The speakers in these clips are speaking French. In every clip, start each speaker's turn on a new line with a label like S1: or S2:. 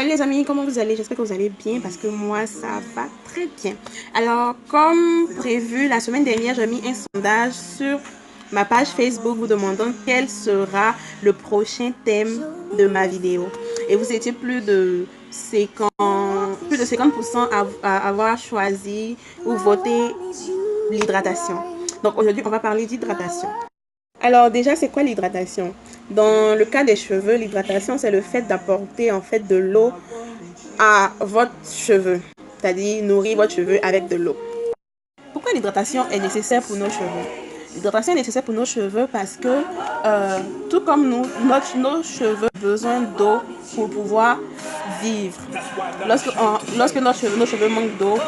S1: Salut les amis, comment vous allez? J'espère que vous allez bien parce que moi ça va très bien. Alors comme prévu la semaine dernière, j'ai mis un sondage sur ma page Facebook vous demandant quel sera le prochain thème de ma vidéo. Et vous étiez plus de 50% à avoir choisi ou voté l'hydratation. Donc aujourd'hui on va parler d'hydratation. Alors déjà, c'est quoi l'hydratation? Dans le cas des cheveux, l'hydratation, c'est le fait d'apporter en fait de l'eau à votre cheveu, c'est-à-dire nourrir votre cheveu avec de l'eau. Pourquoi l'hydratation est nécessaire pour nos cheveux? L'hydratation est nécessaire pour nos cheveux parce que tout comme nous, nos cheveux ont besoin d'eau pour pouvoir vivre. Lorsque nos cheveux manquent d'eau,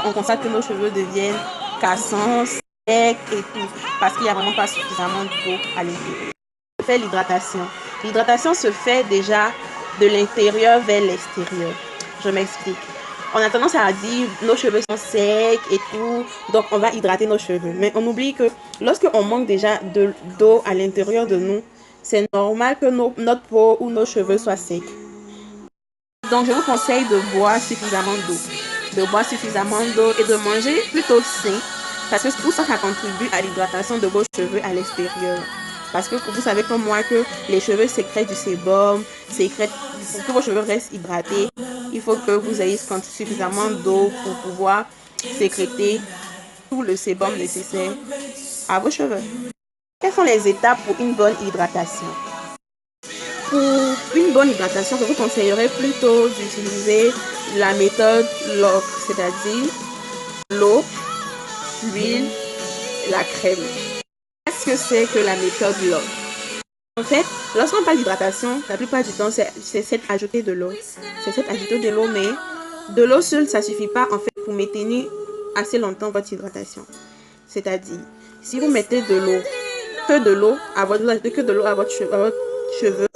S1: on constate que nos cheveux deviennent cassants, secs et tout, parce qu'il n'y a vraiment pas suffisamment d'eau à l'intérieur. Fait l'hydratation. L'hydratation se fait déjà de l'intérieur vers l'extérieur. Je m'explique. On a tendance à dire nos cheveux sont secs et tout, donc on va hydrater nos cheveux. Mais on oublie que lorsque on manque déjà d'eau à l'intérieur de nous, c'est normal que notre peau ou nos cheveux soient secs. Donc je vous conseille de boire suffisamment d'eau. De boire suffisamment d'eau et de manger plutôt sain, parce que tout ça, ça contribue à l'hydratation de vos cheveux à l'extérieur. Parce que vous savez comme moi que les cheveux sécrètent du sébum, pour que vos cheveux restent hydratés, il faut que vous ayez suffisamment d'eau pour pouvoir sécréter tout le sébum nécessaire à vos cheveux. Quelles sont les étapes pour une bonne hydratation? Pour une bonne hydratation, je vous conseillerais plutôt d'utiliser la méthode LOC, c'est-à-dire l'eau, l'huile, la crème. Qu'est-ce que c'est que la méthode LOC? En fait, lorsqu'on parle d'hydratation, la plupart du temps, c'est cette ajouter de l'eau. C'est cette ajouter de l'eau, mais de l'eau seule, ça ne suffit pas en fait pour maintenir assez longtemps votre hydratation. C'est-à-dire, si vous mettez que de l'eau à votre cheveu,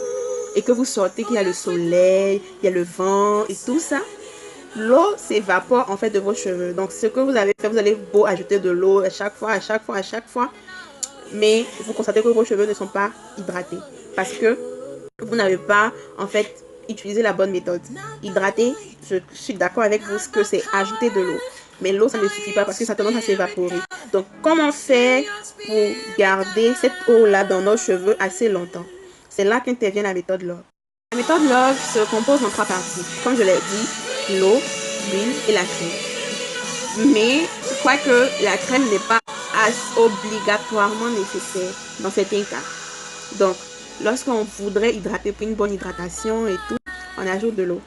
S1: et que vous sortez qu'il y a le soleil, il y a le vent et tout ça, l'eau s'évapore en fait de vos cheveux. Donc ce que vous avez fait, vous allez beau ajouter de l'eau à chaque fois, mais vous constatez que vos cheveux ne sont pas hydratés parce que vous n'avez pas en fait utilisé la bonne méthode. Hydrater, je suis d'accord avec vous que c'est ajouter de l'eau. Mais l'eau, ça ne suffit pas parce que ça a tendance à s'évaporer. Donc, comment faire pour garder cette eau-là dans nos cheveux assez longtemps? C'est là qu'intervient la méthode LOVE. La méthode LOVE se compose en 3 parties. Comme je l'ai dit, l'eau, l'huile et la crème. Mais je crois que la crème n'est pas obligatoirement nécessaire dans certains cas. Donc, lorsqu'on voudrait hydrater pour une bonne hydratation et tout, on ajoute de l'eau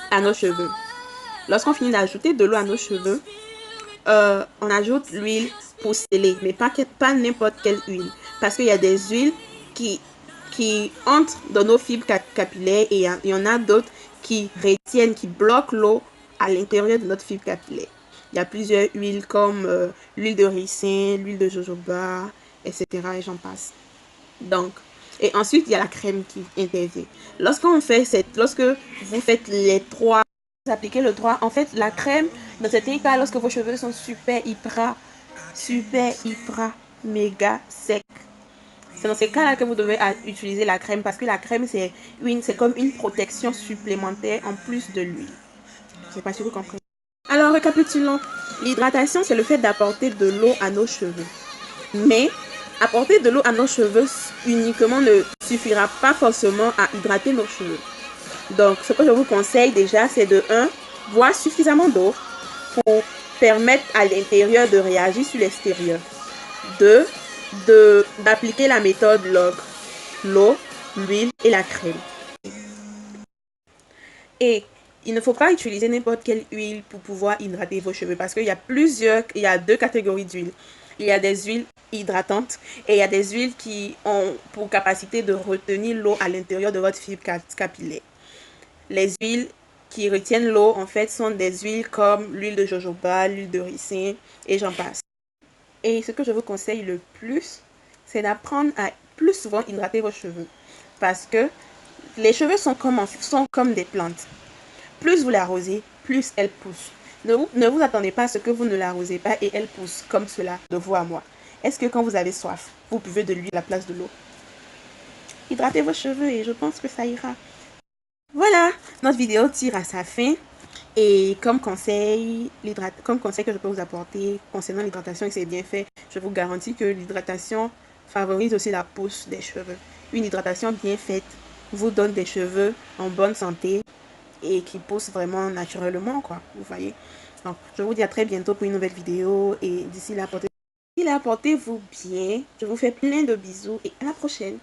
S1: à nos cheveux. Lorsqu'on finit d'ajouter de l'eau à nos cheveux, on ajoute l'huile pour sceller, mais pas n'importe quelle huile. Parce qu'il y a des huiles qui entrent dans nos fibres capillaires et il y en a d'autres qui retiennent, qui bloquent l'eau à l'intérieur de notre fibre capillaire. Il y a plusieurs huiles comme l'huile de ricin, l'huile de jojoba, etc. et j'en passe. Donc, et ensuite, il y a la crème qui intervient. Lorsque vous faites les trois, vous appliquez le 3, en fait, la crème, dans certains cas, lorsque vos cheveux sont super, hyper, méga secs, c'est dans ces cas-là que vous devez utiliser la crème parce que la crème, c'est comme une protection supplémentaire en plus de l'huile. Je ne sais pas si vous comprenez. Alors, récapitulons. L'hydratation, c'est le fait d'apporter de l'eau à nos cheveux. Mais apporter de l'eau à nos cheveux uniquement ne suffira pas forcément à hydrater nos cheveux. Donc, ce que je vous conseille déjà, c'est de 1. Boire suffisamment d'eau pour permettre à l'intérieur de réagir sur l'extérieur. 2. D'appliquer la méthode LOC, l'eau, l'huile et la crème. Et il ne faut pas utiliser n'importe quelle huile pour pouvoir hydrater vos cheveux parce qu'il y a 2 catégories d'huiles. Il y a des huiles hydratantes et il y a des huiles qui ont pour capacité de retenir l'eau à l'intérieur de votre fibre capillaire. Les huiles qui retiennent l'eau, en fait, sont des huiles comme l'huile de jojoba, l'huile de ricin et j'en passe. Et ce que je vous conseille le plus, c'est d'apprendre à plus souvent hydrater vos cheveux. Parce que les cheveux sont comme des plantes. Plus vous l'arrosez, plus elles poussent. Ne vous attendez pas à ce que vous ne l'arrosez pas et elle pousse comme cela de vous à moi. Est-ce que quand vous avez soif, vous buvez de l'huile à la place de l'eau? Hydratez vos cheveux et je pense que ça ira. Voilà, notre vidéo tire à sa fin. Et comme conseil que je peux vous apporter concernant l'hydratation et ses bienfaits, je vous garantis que l'hydratation favorise aussi la pousse des cheveux. Une hydratation bien faite vous donne des cheveux en bonne santé et qui poussent vraiment naturellement, quoi. Vous voyez. Donc, je vous dis à très bientôt pour une nouvelle vidéo et d'ici là, portez-vous bien. Je vous fais plein de bisous et à la prochaine.